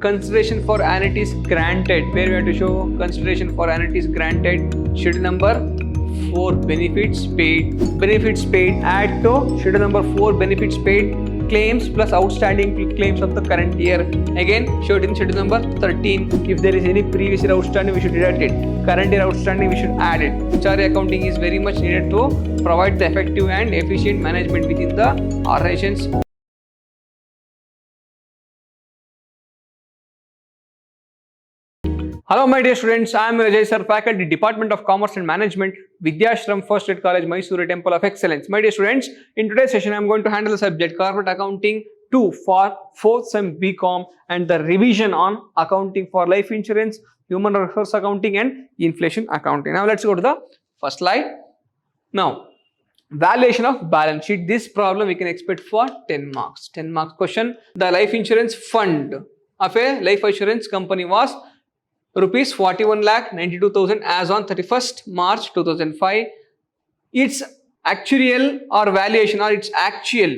consideration for annuities granted, where we have to show consideration for annuities granted. Schedule number 4, benefits paid. Benefits paid, add to schedule number 4, benefits paid, claims plus outstanding claims of the current year. Again, showed in schedule number 13. If there is any previous year outstanding, we should deduct it. Current year outstanding, we should add it. HRA accounting is very much needed to provide the effective and efficient management within the organizations. Hello my dear students, I am Rajay Sir, faculty Department of Commerce and Management, Vidyashram First State College, Mysore, Temple of Excellence. My dear students, in today's session I am going to handle the subject Corporate Accounting 2 for 4th Sem BCom and the revision on accounting for life insurance, human resource accounting and inflation accounting. Now let's go to the first slide. Now, valuation of balance sheet. This problem we can expect for 10 marks. 10 marks question. The life insurance fund of a life insurance company was rupees 41,92,000 as on 31st March 2005. Its actuarial or valuation or its actual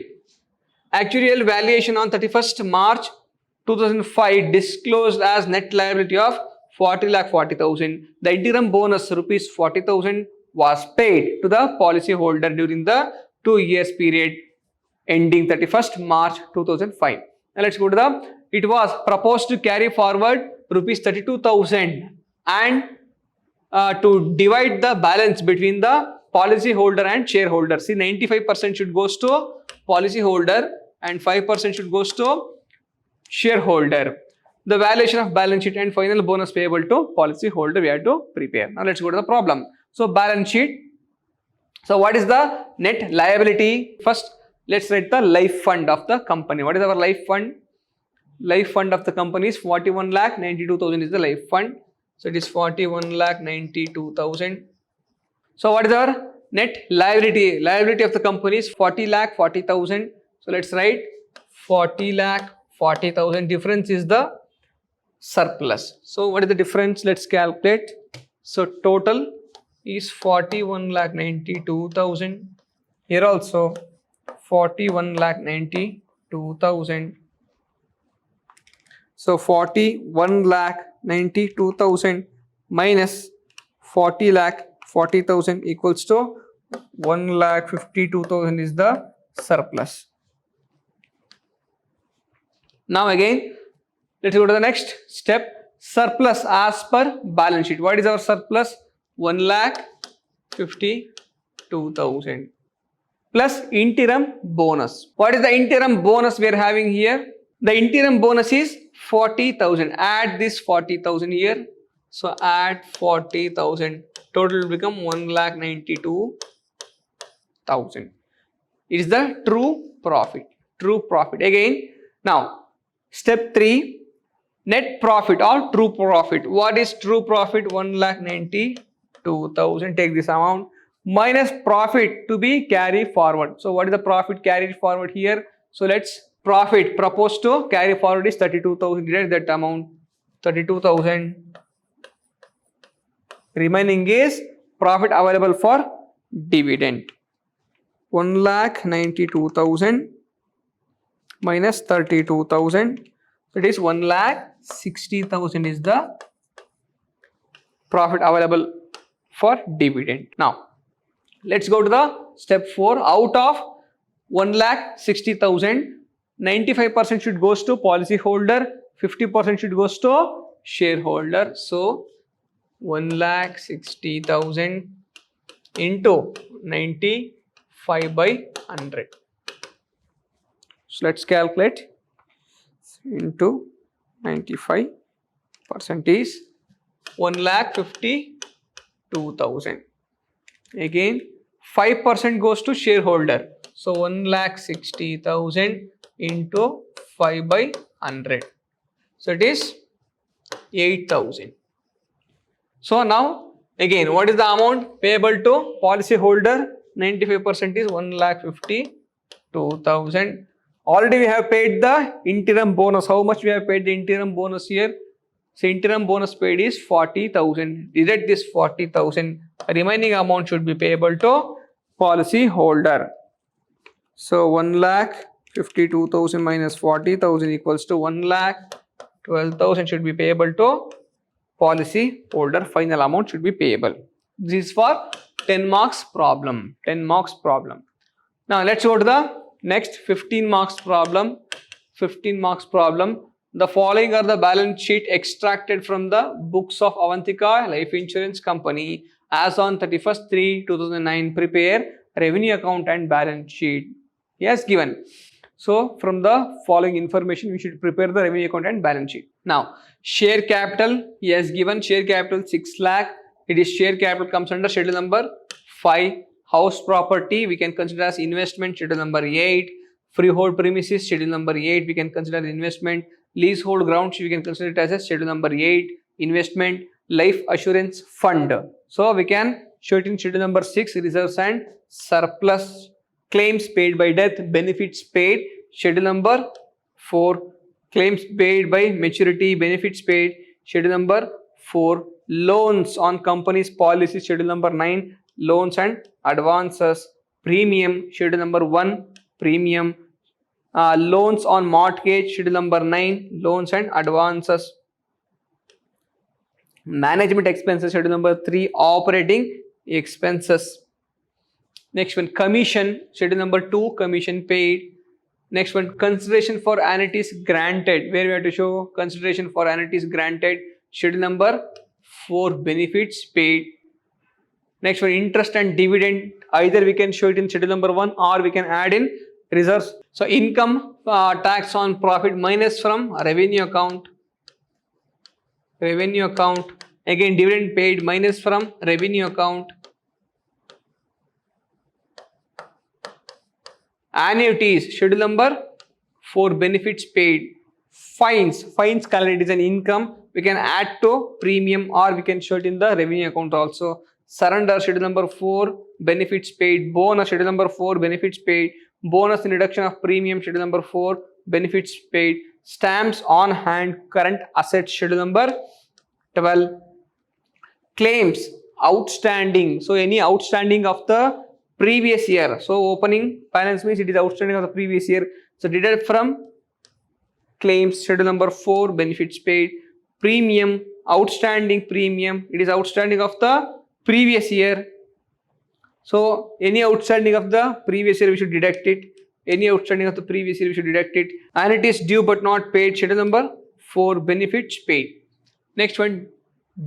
valuation on 31st March 2005 disclosed as net liability of 40,40,000. The interim bonus rupees 40,000 was paid to the policy holder during the 2 years period ending 31st March 2005. Now let's go to the, it was proposed to carry forward rupees 32,000 and to divide the balance between the policy holder and shareholder. See, 95% should goes to policy holder and 5% should goes to shareholder. The valuation of balance sheet and final bonus payable to policy holder we have to prepare. Now let's go to the problem. So balance sheet. So what is the net liability? First, let's write the life fund of the company. What is our life fund? Life fund of the company is 41,92,000 is the life fund. So it is 41,92,000. So what is our net liability? Liability of the company is 40,40,000. So let's write 40,40,000. Difference is the surplus. So what is the difference? Let's calculate. So total is 41,92,000. Here also 41,92,000. So 41,92,000 minus 40,40,000 equals to 1,52,000 is the surplus. Now again, let's go to the next step. Surplus as per balance sheet. What is our surplus? 1,52,000 plus interim bonus. What is the interim bonus we are having here? The interim bonus is 40,000. Add this 40,000 here. So add 40,000. Total will become 1,92,000. It is the true profit. True profit. Again, now step 3. Net profit or true profit. What is true profit? 1,92,000. Take this amount minus profit to be carried forward. So what is the profit carried forward here? So let's profit proposed to carry forward is 32,000. Deduct that amount, 32,000. Remaining is profit available for dividend. 1,92,000 minus 32,000. It is 1,60,000 is the profit available for dividend. Now let's go to the step 4. Out of 1,60,000, 95% should goes to policy holder, 50% should goes to shareholder. So 1,60,000 into 95 by 100. So let's calculate. Into 95% is 1,52,000. Again 5% goes to shareholder. So 1,60,000 into 5 by 100. So it is 8,000. So now again, what is the amount payable to policy holder? 95% is 1,52,000. Already we have paid the interim bonus. How much we have paid the interim bonus here? So interim bonus paid is 40,000. Deduct this 40,000. Remaining amount should be payable to policy holder. So 1,52,000 minus 40,000 equals to 1,52,000. 12,000 should be payable to policy holder. Final amount should be payable. This is for 10 marks problem. 10 marks problem. Now let's go to the next 15 marks problem. 15 marks problem. The following are the balance sheet extracted from the books of Avantika Life Insurance Company as on 31st/3/2009. Prepare revenue account and balance sheet. Yes, given. So from the following information, we should prepare the revenue account and balance sheet. Now, share capital, yes, given share capital 6 lakh. It is share capital comes under schedule number 5. House property we can consider as investment, schedule number 8. Freehold premises, schedule number 8, we can consider as investment. Leasehold grounds, we can consider it as a schedule number 8, investment. Life assurance fund, so we can show it in schedule number 6, reserves and surplus. Claims paid by death, benefits paid, schedule number 4. Claims paid by maturity, benefits paid, schedule number 4. Loans on company's policy, schedule number 9. Loans and advances. Premium, schedule number 1, premium. Loans on mortgage, schedule number 9. Loans and advances. Management expenses, schedule number 3. Operating expenses. Next one, commission, schedule number 2, commission paid. Next one, consideration for annuities granted, where we have to show consideration for annuities granted, schedule number 4, benefits paid. Next one, interest and dividend, either we can show it in schedule number 1 or we can add in reserves. So income tax on profit minus from revenue account. Revenue account. Again, dividend paid minus from revenue account. Annuities, schedule number 4, benefits paid. Fines, fines calculated is an income, we can add to premium or we can show it in the revenue account also. Surrender, schedule number 4, benefits paid. Bonus, schedule number 4, benefits paid. Bonus in reduction of premium, schedule number 4, benefits paid. Stamps on hand, current assets, schedule number 12. Claims outstanding, so any outstanding of the previous year, so opening balance means it is outstanding of the previous year, so deduct from claims, schedule number 4, benefits paid. Premium, outstanding premium, it is outstanding of the previous year, so any outstanding of the previous year we should deduct it. Any outstanding of the previous year we should deduct it. And it is due but not paid, schedule number 4, benefits paid. Next one,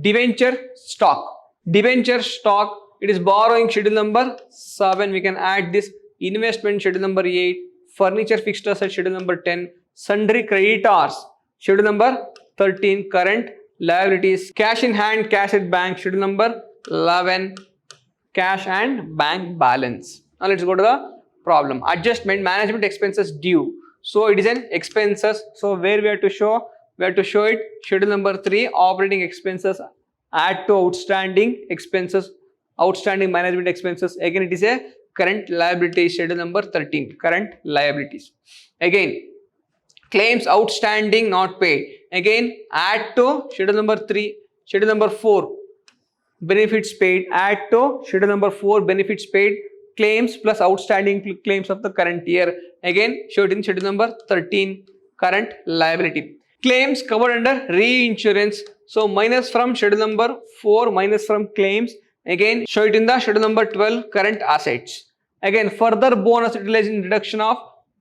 debenture stock. Debenture stock, it is borrowing, schedule number 7, we can add this. Investment, schedule number 8. Furniture fixed asset, schedule number 10. Sundry creditors, schedule number 13. Current liabilities. Cash in hand, cash at bank, schedule number 11. Cash and bank balance. Now let's go to the problem. Adjustment, management expenses due, so it is an expenses, so where we have to show, we have to show it schedule number 3, operating expenses, add to outstanding expenses, outstanding management expenses. Again it is a current liability, schedule number 13, current liabilities. Again claims outstanding not paid, again add to schedule number 3, schedule number 4, benefits paid, add to schedule number 4, benefits paid. Claims plus outstanding claims of the current year, again show it in schedule number 13, current liability. Claims covered under reinsurance, so minus from schedule number 4, minus from claims, again show it in the schedule number 12, current assets. Again further bonus utilization reduction of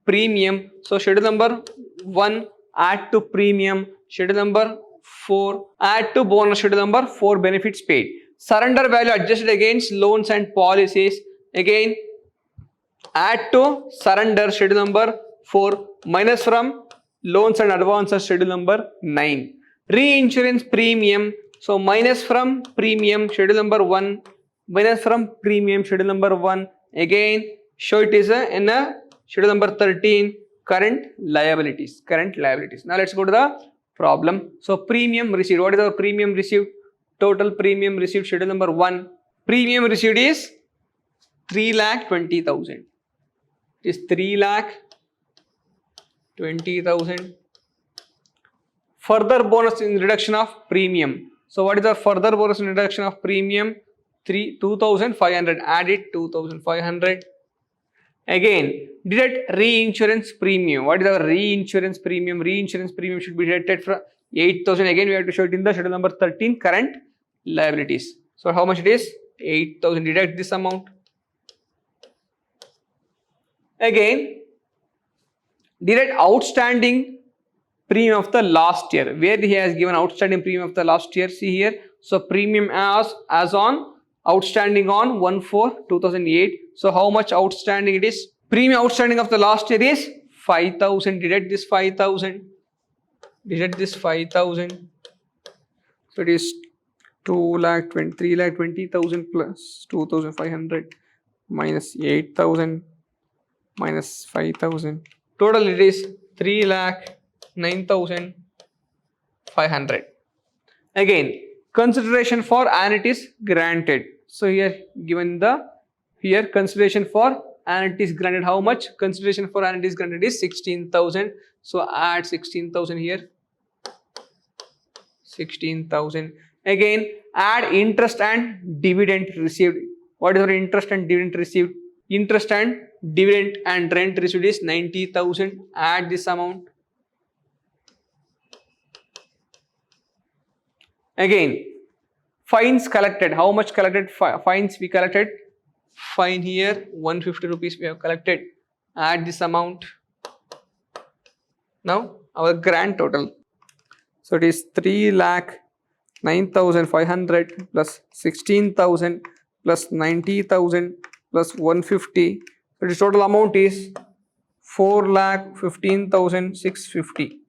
premium, so schedule number 1, add to premium, schedule number 4, add to bonus, schedule number 4, benefits paid. Surrender value adjusted against loans and policies, again add to surrender, schedule number 4, minus from loans and advances, schedule number 9. Reinsurance premium, so minus from premium, schedule number 1, minus from premium, schedule number 1, again show it is in a schedule number 13, current liabilities, current liabilities. Now let's go to the problem. So premium received, what is our premium received? Total premium received, schedule number 1, premium received is 3,20,000. It is 3,20,000. Further bonus in reduction of premium. So what is the further bonus in reduction of premium? 2,500. Add it, 2,500. Again deduct reinsurance premium. What is our reinsurance premium? Reinsurance premium should be deducted from 8,000. Again, we have to show it in the schedule number 13, current liabilities. So how much it is? 8,000. Deduct this amount. Again, deduct outstanding premium of the last year, where he has given outstanding premium of the last year. See here. So premium as on outstanding on 1/4/2008. So how much outstanding it is? Premium outstanding of the last year is 5,000. Deduct this 5,000. Deduct this 5,000. So it is 3,20,000 plus 2,500 minus 8,000 minus 5,000. Total it is 3,09,500. Again, consideration for annuities granted. So here given the consideration for annuities granted. How much? Consideration for annuities granted is 16,000. So add 16,000 here. 16,000. Again, add interest and dividend received. What is our interest and dividend received? Interest and dividend and rent received is 90,000. Add this amount. Again, fines collected. How much collected? Fines we collected. Fine here 150 rupees we have collected. Add this amount. Now our grand total. So it is 3,09,500 plus 16,000 plus 90,000 plus 150. So its total amount is 4,15,650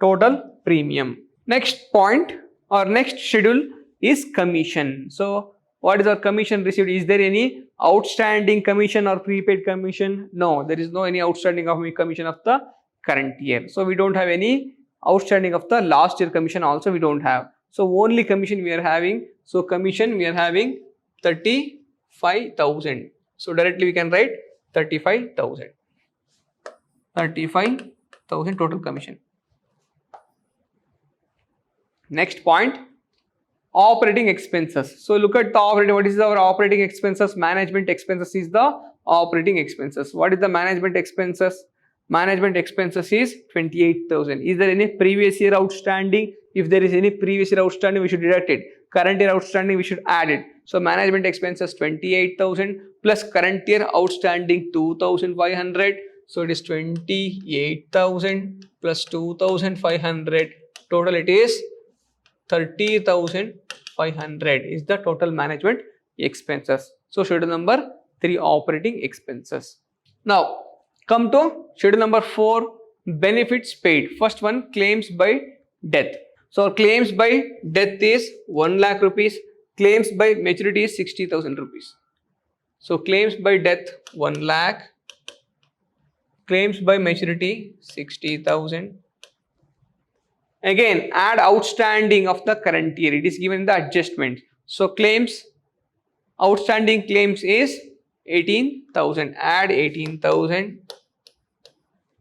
total premium. Next point or next schedule is commission. So what is our commission received? Is there any outstanding commission or prepaid commission? No, there is no any outstanding of commission of the current year. So we don't have any outstanding of the last year commission also we don't have. So only commission we are having. So commission we are having 35,000. So directly we can write 35,000. 35,000 total commission. Next point, operating expenses. So look at the operating. What is our operating expenses? Management expenses is the operating expenses. What is the management expenses? Management expenses is 28,000. Is there any previous year outstanding? If there is any previous year outstanding, we should deduct it. Current year outstanding, we should add it. So management expenses 28,000 plus current year outstanding 2,500. So it is 28,000 plus 2,500. Total it is 30,500 is the total management expenses. So schedule number 3, operating expenses. Now come to schedule number 4, benefits paid. First one, claims by death. So claims by death is 1 lakh rupees. Claims by maturity is 60,000 rupees. So claims by death 1 lakh. Claims by maturity 60,000. Again, add outstanding of the current year. It is given in the adjustment. So claims, outstanding claims is 18,000. Add 18,000.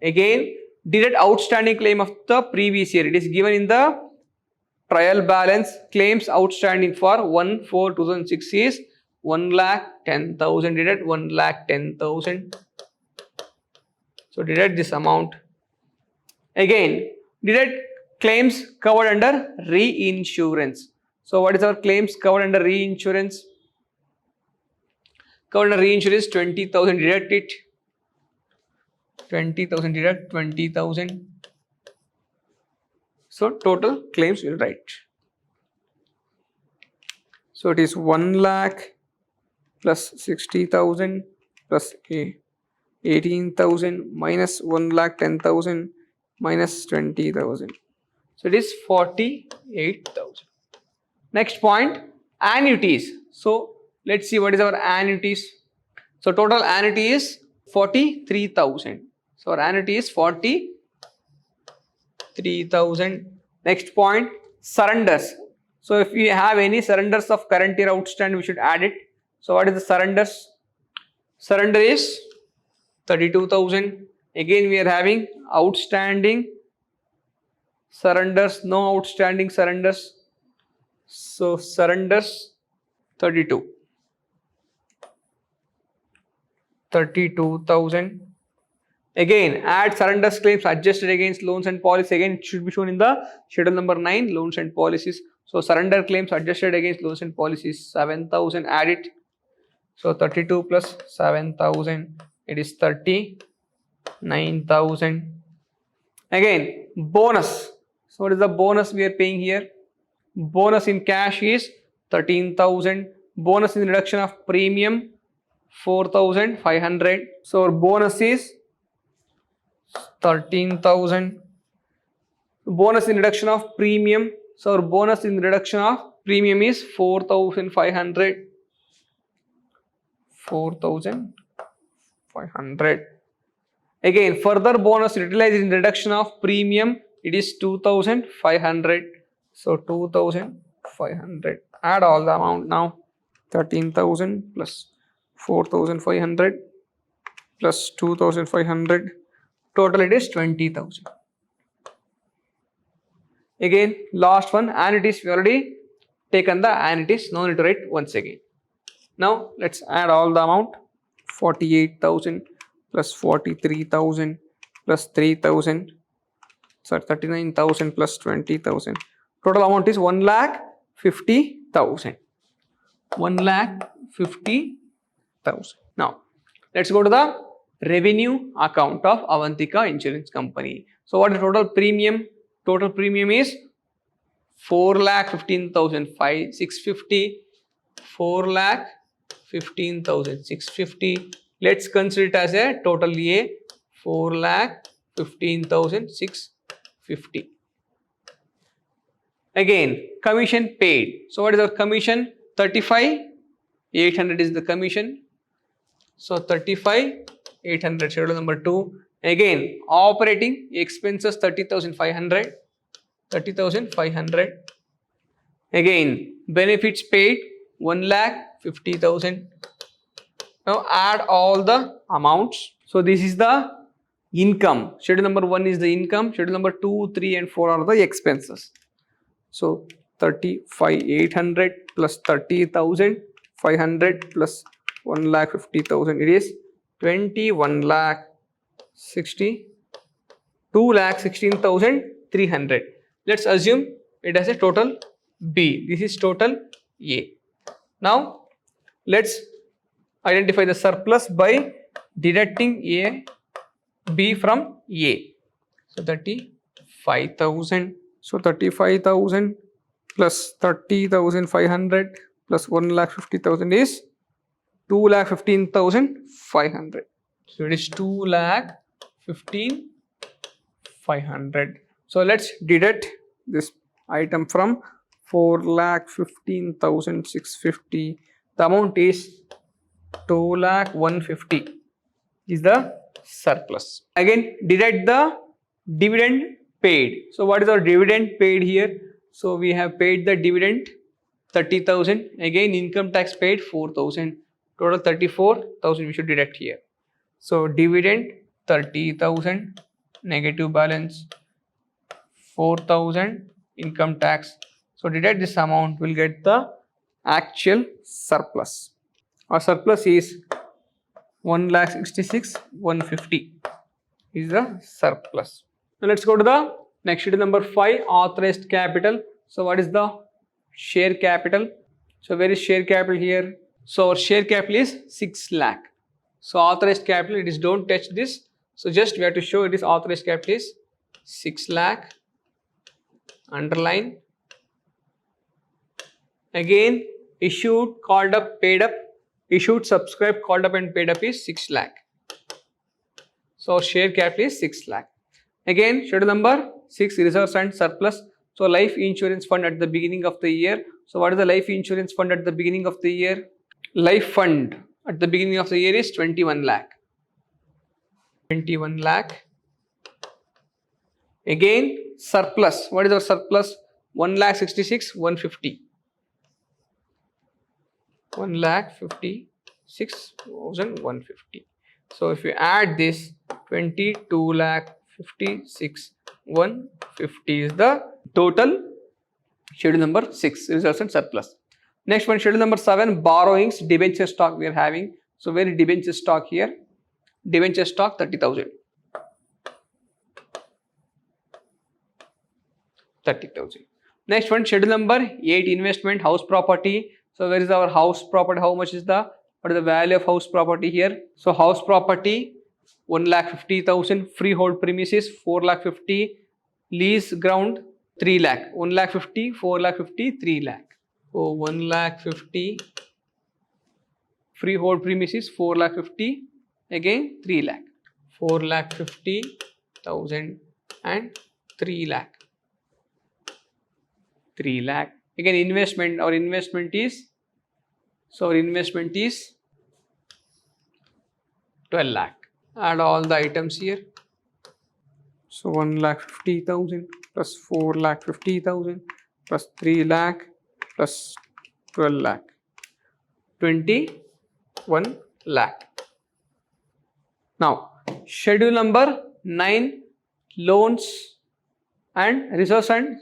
Again, deduct outstanding claim of the previous year. It is given in the trial balance. Claims outstanding for 1/4/2006 is 1,10,000. Deduct 1,10,000. So deduct this amount. Again, deduct claims covered under reinsurance. So what is our claims covered under reinsurance? Covered under reinsurance 20,000. Deduct it. 20,000. Deduct 20,000. So total claims will write. So it is 1 lakh plus 60,000 plus 18,000 minus 1,10,000 minus 20,000. So it is 48,000. Next point, annuities. So let's see what is our annuities. So total annuity is 43,000. So our annuity is 43,000. Next point, surrenders. So if we have any surrenders of current year outstanding, we should add it. So what is the surrenders? Surrender is 32,000. Again, we are having outstanding surrenders, no outstanding surrenders. So surrenders 32,000. Again, add surrender claims adjusted against loans and policies. Again, it should be shown in the schedule number 9, loans and policies. So surrender claims adjusted against loans and policies, 7,000, add it. So 32 plus 7,000, it is 39,000. Again, bonus. So what is the bonus we are paying here? Bonus in cash is 13,000. Bonus in reduction of premium 4,500. So our bonus is 13,000. Bonus in reduction of premium. So our bonus in reduction of premium is 4,500. 4,500. Again, further bonus utilized in reduction of premium, it is 2,500. So 2,500. Add all the amount now. 13,000 plus 4,500 plus 2,500. Total it is 20,000. Again, last one, annuities. We already taken the annuities. No need to write once again. Now let's add all the amount. 48,000 plus 43,000 plus 3,000. Sorry, 39,000 plus 20,000. Total amount is 1,50,000. 1,50,000. Now let's go to the revenue account of Avantika Insurance Company. So what is total premium? Total premium is 4,15,650. 4,15,650. Let's consider it as a total A. 4,15,650. Again, commission paid. So what is our commission? 35,800 is the commission. So 35,800, schedule number 2. Again, operating expenses 30,500. 30,500. Again, benefits paid 1,50,000. Now add all the amounts. So this is the income. Schedule number 1 is the income. Schedule number 2, 3 and 4 are the expenses. So 35,800 plus 30,500 plus 1,50,000, it is 2,16,300. Let's assume it has a total B. This is total A. Now let's identify the surplus by deducting B from A. So 35,000. So 35,000 plus 30,500 plus 1,50,000 is 2,15,500. So it is 2,15,500. So let's deduct this item from 4,15,650. The amount is 2,150 is the surplus. Again, deduct the dividend paid. So what is our dividend paid here? So we have paid the dividend 30,000. Again, income tax paid 4,000. Total 34,000 we should deduct here. So dividend 30,000, negative balance 4,000, income tax. So deduct this amount, we'll get the actual surplus. Our surplus is 1,66,150 is the surplus. Now let's go to the next sheet number 5, authorized capital. So what is the share capital? So where is share capital here? So our share capital is 6 lakh. So authorized capital, it is don't touch this. So just we have to show it is authorized capital is 6 lakh. Underline. Again, issued, called up, paid up. Issued, subscribed, called up and paid up is 6 lakh. So share capital is 6 lakh. Again, schedule number 6, reserves and surplus. So life insurance fund at the beginning of the year. So what is the life insurance fund at the beginning of the year? Life fund at the beginning of the year is 21 lakh. 21 lakh. Again, surplus. What is our surplus? 1,66,150. 1,56,150. So if you add this, 22,56,150 is the total schedule number 6, reserves and surplus. Next one, schedule number 7, borrowings, debenture stock we are having. So where is debenture stock here? Debenture stock 30,000. 30,000. Next one, schedule number 8, investment, house property. So where is our house property? How much is what is the value of house property here? So house property 1,50,000, freehold premises 4,50,000, lease ground 3 lakh, 1,50,000, 4,50,000, 3 lakh. So 1,50,000, freehold premises 4,50,000, again 3 lakh, 4,50,000 and 3 lakh. 3 lakh. Again investment, our investment is 12 lakh. Add all the items here. So 1,50,000 plus 4,50,000 plus 3 lakh plus 12 lakh. 21 lakh. Now schedule number 9, loans and reserves and.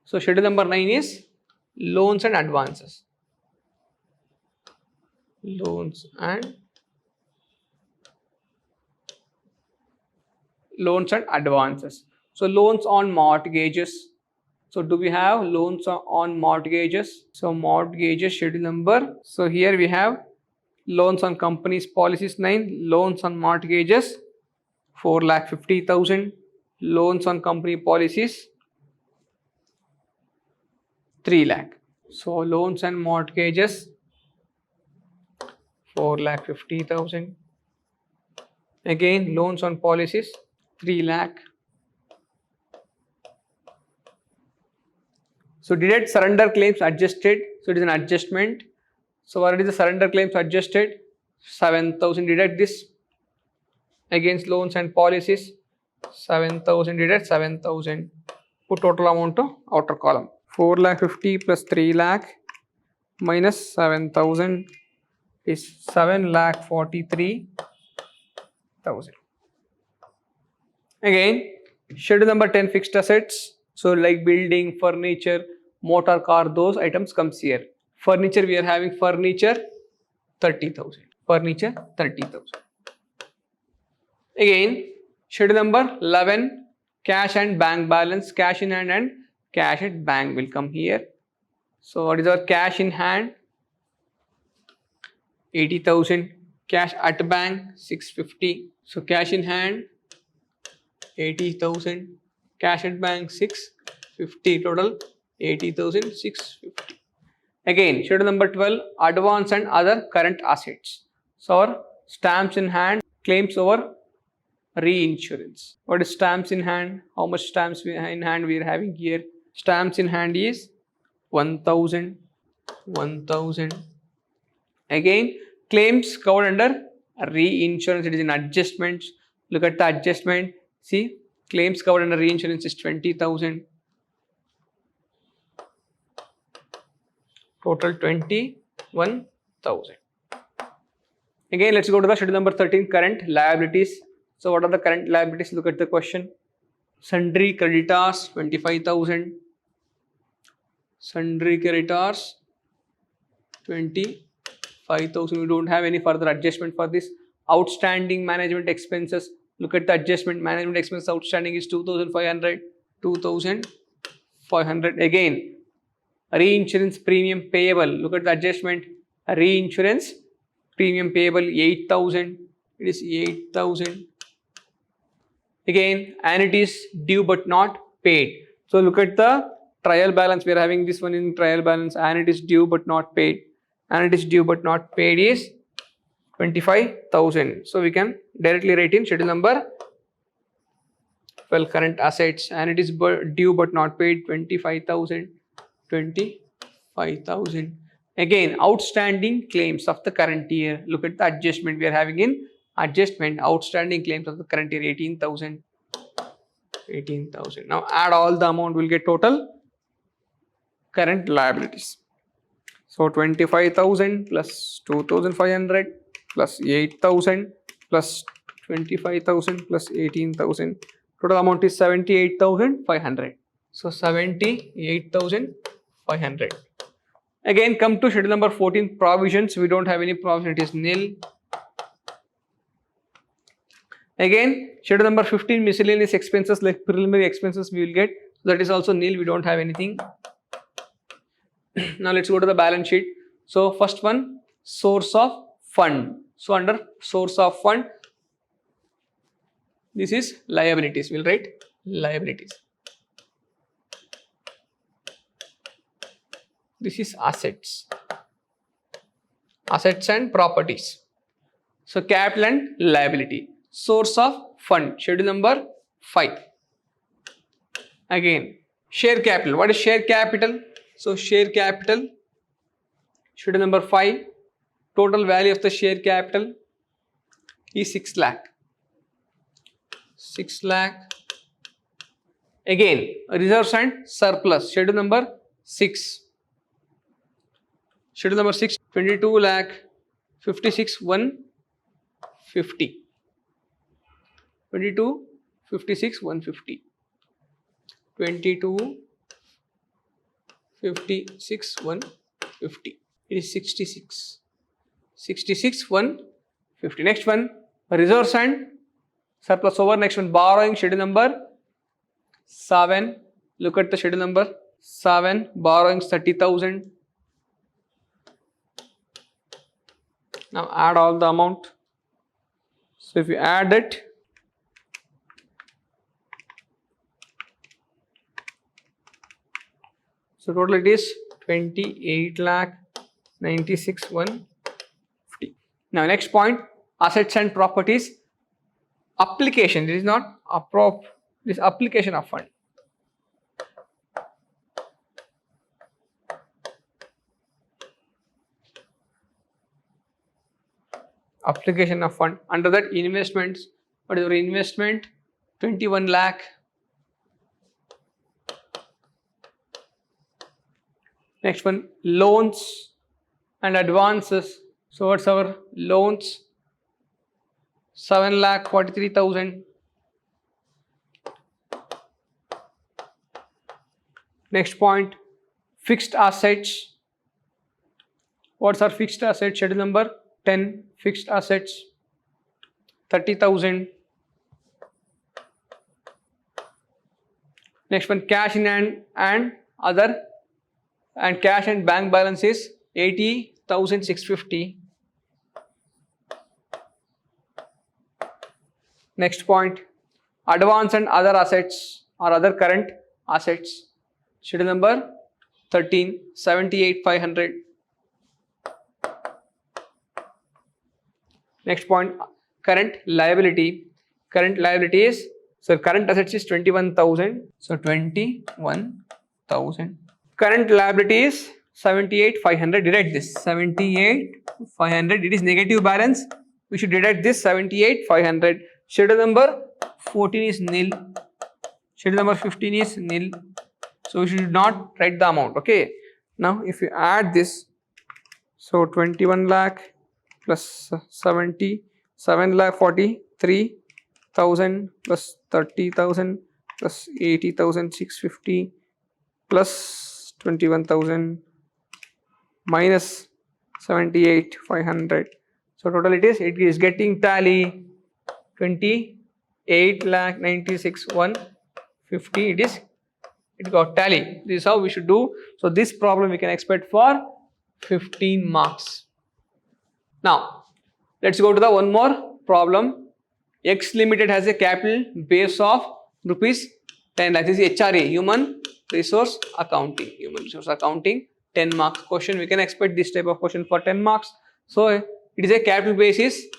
So schedule number 9 is loans and advances. Loans and advances. So loans on mortgages. So do we have loans on mortgages? So mortgages schedule number. So here we have loans on companies policies 9, loans on mortgages 4,50,000, loans on company policies 3 lakh. So loans and mortgages 4,50,000. Again loans on policies 3 lakh. So deduct surrender claims adjusted. So it is an adjustment. So what is the surrender claims adjusted? 7,000. Deduct this against loans and policies. 7,000. Deduct 7,000. Put total amount to outer column. 4,50,000 plus 3 lakh minus 7,000 is 7,43,000. Again schedule number 10, fixed assets. So like building, furniture, motor car, those items comes here. Furniture, we are having furniture 30,000. Furniture 30,000. Again schedule number 11, cash and bank balance. Cash in hand and cash at bank will come here. So what is our cash in hand? 80,000. Cash at bank 650. So cash in hand 80,000. Cash at bank 650. Total 80,000, 650. Again schedule number 12, advance and other current assets. So our stamps in hand, claims over reinsurance. What is stamps in hand? How much stamps in hand we are having here? Stamps in hand is 1,000. 1,000. Again claims covered under reinsurance, it is in adjustments. Look at the adjustment. See, claims covered under reinsurance is 20,000. Total 21,000. Again let's go to the schedule number 13, current liabilities. So what are the current liabilities? Look at the question. Sundry creditors 25,000. Sundry creditors 25,000. We don't have any further adjustment for this. Outstanding management expenses. Look at the adjustment. Management expense outstanding is 2,500. 2,500. Again reinsurance premium payable. Look at the adjustment. Reinsurance premium payable 8,000. It is 8,000. Again annuities due but not paid. So look at the trial balance. We are having this one in trial balance. Annuities due but not paid. Annuities due but not paid is 25,000. So we can directly write in schedule number 12, current assets. Annuities due but not paid 25,000. 25,000. Again outstanding claims of the current year. Look at the adjustment we are having in adjustment. Outstanding claims of the current year 18,000. 18,000. Now add all the amount, will get total current liabilities. So 25,000 plus 2,500 plus 8,000 plus 25,000 plus 18,000. Total amount is 78,500. So 78,500. Again come to schedule number 14, provisions. We don't have any provision, it is nil. Again schedule number 15, miscellaneous expenses like preliminary expenses we will get So that is also nil, we don't have anything. Now let's go to the balance sheet. So first one, source of fund. So under source of fund, this is liabilities. We'll write liabilities. This is assets. Assets and properties. So capital and liability. Source of fund. Schedule number 5. Again, share capital. What is share capital? So share capital. Schedule number 5. Total value of the share capital is 6 lakh. 6 lakh. Again, reserves and surplus. Schedule number 6. Schedule number 6, 22 lakh 56 150. 22 56 150. 22 56 150. It is 66. 66 150. Next one, reserves and surplus over. Next one, borrowing. Schedule number 7. Look at the schedule number 7. Borrowings 30,000. Now add all the amount. So if you add it, so total it is 28 lakh 96 150. Now next point, assets and properties. Application. This is not this application of fund. Application of fund. Under that, investments. What is your investment? 21 lakh. Next one, loans and advances. So what's our loans? 7 lakh 43,000. Next point, fixed assets. What's our fixed assets? Schedule number 10. Fixed assets 30,000. Next one, cash in hand and other, and cash and bank balance is 80,650. Next point, advance and other assets or other current assets. Schedule number 13, 78,500. Next point, current liability. Current liability is, so current assets is 21,000. So 21,000. Current liability is 78,500. Deduct this 78,500. It is negative balance. We should deduct this 78,500. Schedule number 14 is nil. Schedule number 15 is nil. So we should not write the amount. Okay. Now if you add this, so 21 lakh plus 77 lakh 43,000 plus 30,000 plus 80,650 plus 21,000 minus 78,500. So total it is getting tally 28 lakh 96 150. It got tally. This is how we should do. So this problem we can expect for 15 marks. Now let's go to the one more problem. X Limited has a capital base of rupees 10 lakh. This is HRA, Human Resource Accounting. Human Resource Accounting, 10 marks question. We can expect this type of question for 10 marks. So it is a capital base is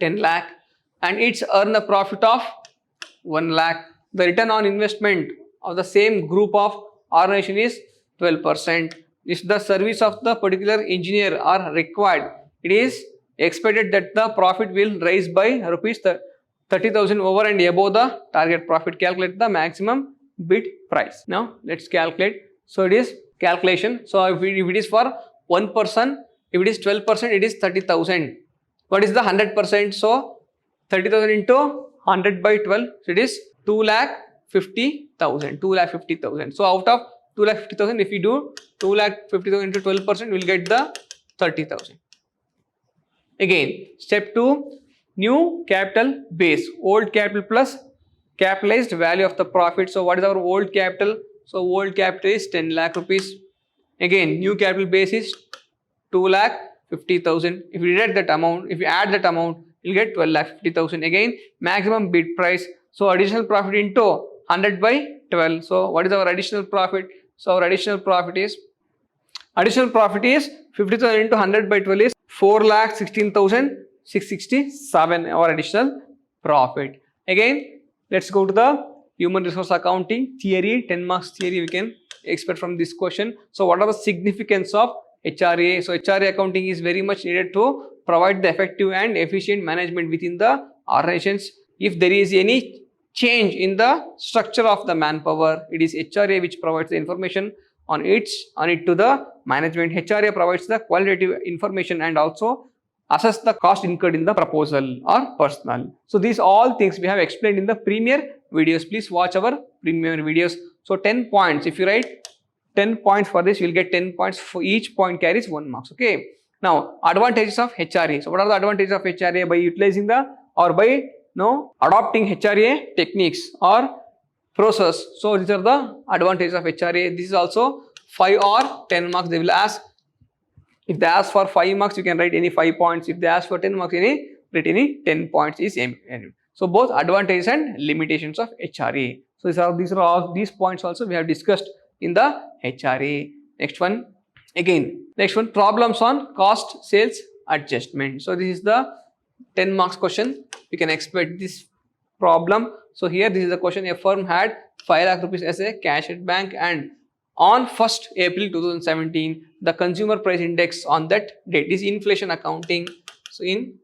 10 lakh and it's earn a profit of 1 lakh. The return on investment of the same group of organization is 12%. If the service of the particular engineer are required, it is expected that the profit will rise by rupees 30,000 over and above the target profit. Calculate the maximum bid price. Now let's calculate. So it is calculation. So if it is for one person, if it is 12%, it is 30,000. What is the 100%? So 30,000 into 100 by 12, so it is 2,50,000. 2,50,000. So out of 2,50,000, if we do 2,50,000 into 12%, we will get the 30,000. Again, step 2, new capital base, old capital plus capitalized value of the profit. So what is our old capital? So old capital is 10 lakh rupees. Again, new capital base is 2,50,000. If you deduct that amount, if you add that amount, you'll get 12,50,000. Again, maximum bid price. So additional profit into 100 by 12. So what is our additional profit? So our additional profit is 50,000 into 100 by 12 is 4,16,667 our additional profit. Again, let's go to the human resource accounting theory, 10 marks theory we can expect from this question. So what are the significance of HRA? So HRA accounting is very much needed to provide the effective and efficient management within the organizations. If there is any change in the structure of the manpower, it is HRA which provides the information on it to the management. HRA provides the qualitative information and also assess the cost incurred in the proposal or personnel. So these all things we have explained in the premier videos. Please watch our premier videos. So 10 points. If you write 10 points for this, you will get 10 points. For each point carries 1 marks. Okay. Now advantages of HRA. So what are the advantages of HRA? By utilizing the or by adopting HRA techniques or process. So these are the advantages of HRA. This is also 5 or 10 marks they will ask. If they ask for 5 marks, you can write any 5 points. If they ask for 10 marks, write any 10 points is any. So both advantages and limitations of HRA. So these are all these points also we have discussed in the HRA. Next one, problems on cost sales adjustment. So this is the 10 marks question. You can expect this problem. So here this is the question. A firm had 5 lakh rupees as a cash at bank, and on 1st April 2017, the consumer price index on that date is inflation accounting. So in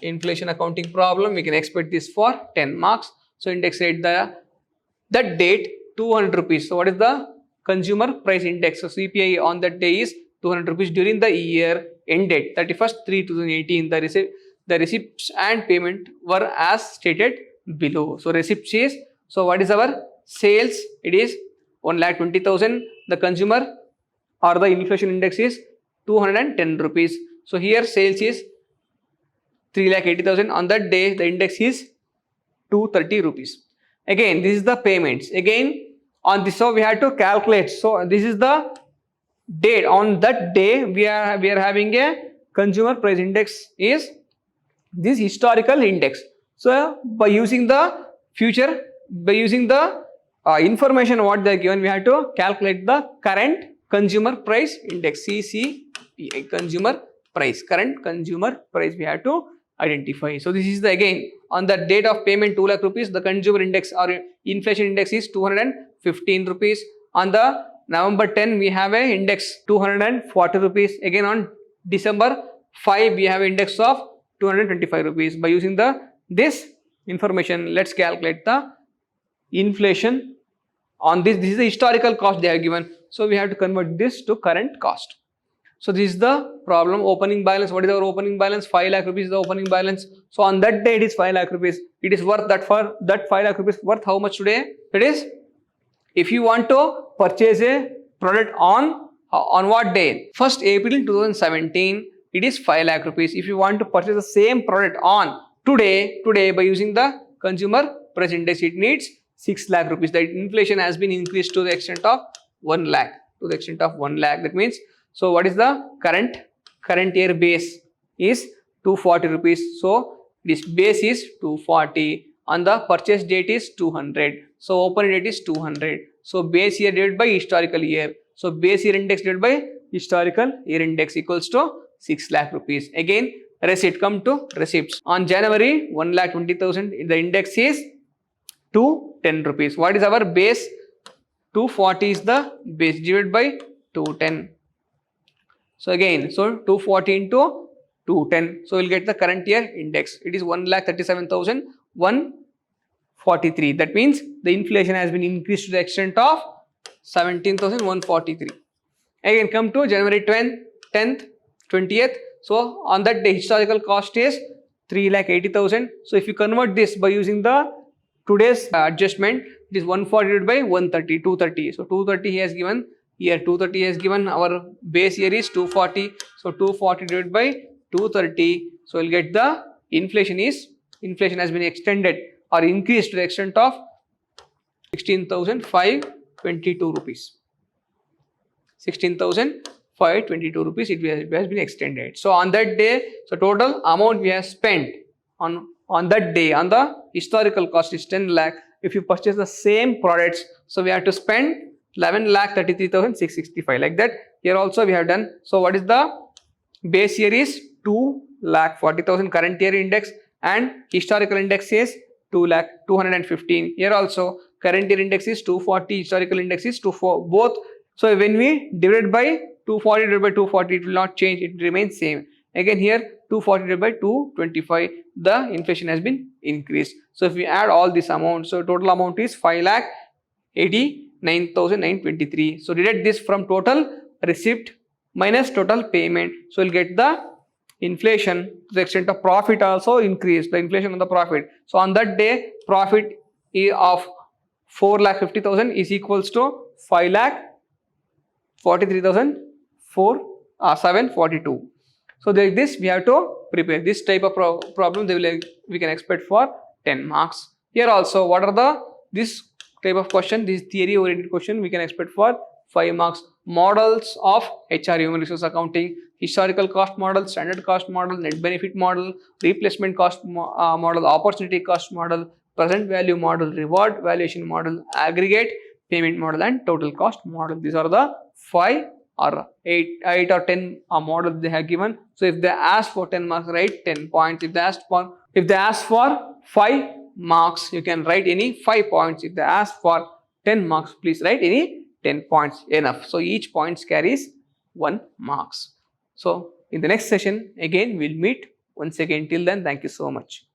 inflation accounting problem, we can expect this for 10 marks. So index rate that date 200 rupees. So what is the consumer price index? So CPI on that day is 200 rupees during the year ended 31st/3/2018. The receipts and payment were as stated below. So receipt is, so what is our sales? It is 1,20,000. The consumer or the inflation index is 210 rupees. So here sales is 3,80,000. On that day the index is 230 rupees. Again, this is the payments. Again, on this, so we have to calculate. So this is the date. On that day we are having a consumer price index is this historical index. So by using the information what they are given, we have to calculate the current consumer price index, CCPI, current consumer price we have to identify. So this is the, again, on the date of payment 2 lakh rupees, the consumer index or inflation index is 215 rupees. On the November 10 we have a index 240 rupees. Again on December 5 we have an index of 225 rupees. By using this information, let's calculate the inflation on this. This is the historical cost they have given. So we have to convert this to current cost. So this is the problem. Opening balance. What is our opening balance? 5 lakh rupees is the opening balance. So on that day it is 5 lakh rupees. It is worth that, for that 5 lakh rupees worth how much today? It is, if you want to purchase a product on what day? 1st April 2017, it is 5 lakh rupees. If you want to purchase the same product on today by using the consumer price index, it needs 6 lakh rupees. The inflation has been increased to the extent of 1 lakh. That means, so what is the current year base is 240 rupees. So this base is 240. On the purchase date is 200. So open date is 200. So base year divided by historical year. So base year index divided by historical year index equals to 6 lakh rupees. Again, receipt, come to receipts. On January 1,20,000, the index is 210 rupees. What is our base? 240 is the base, divided by 210. So again, so 240 into 210. So we'll get the current year index. It is 1,37,143. That means the inflation has been increased to the extent of 17,143. Again, come to January 10th, 20th. So on that day historical cost is 3,80,000. So if you convert this by using the today's adjustment, it is 140 divided by 130, 230. So 230 he has given here, 230 has given, our base year is 240. So 240 divided by 230. So we'll get the inflation has been extended or increased to the extent of 16,522 rupees. 16,522 rupees it has been extended. So on that day, so total amount we have spent on that day on the historical cost is 10 lakh. If you purchase the same products, so we have to spend 11,33,665, like that. Here also we have done. So what is the base year is 2,40,000 current year index, and historical index is 2,215. Here also current year index is 240, historical index is 24, both. So when we divide by 240 divided by 240, it will not change, it remains same. Again here 240 divided by 225, the inflation has been increased. So if we add all this amount, so total amount is 5,89,923. So deduct this from total receipt minus total payment. So we'll get the inflation to the extent of profit also increased, the inflation on the profit. So on that day, profit of 4,50,000 is equals to 5,43,742. So like this we have to prepare this type of problem. We can expect for 10 marks. Here also, what are this type of question, this theory oriented question we can expect for 5 marks. Models of HR, human resource accounting: historical cost model, standard cost model, net benefit model, replacement cost model, opportunity cost model, present value model, reward valuation model, aggregate payment model, and total cost model. These are the 5 or 8 or 10 models they have given. So if they ask for 10 marks, write 10 points. If they ask for 5 marks, you can write any 5 points. If they ask for 10 marks, please write any 10 points, enough. So each points carries 1 marks. So in the next session again we'll meet once again. Till then, thank you so much.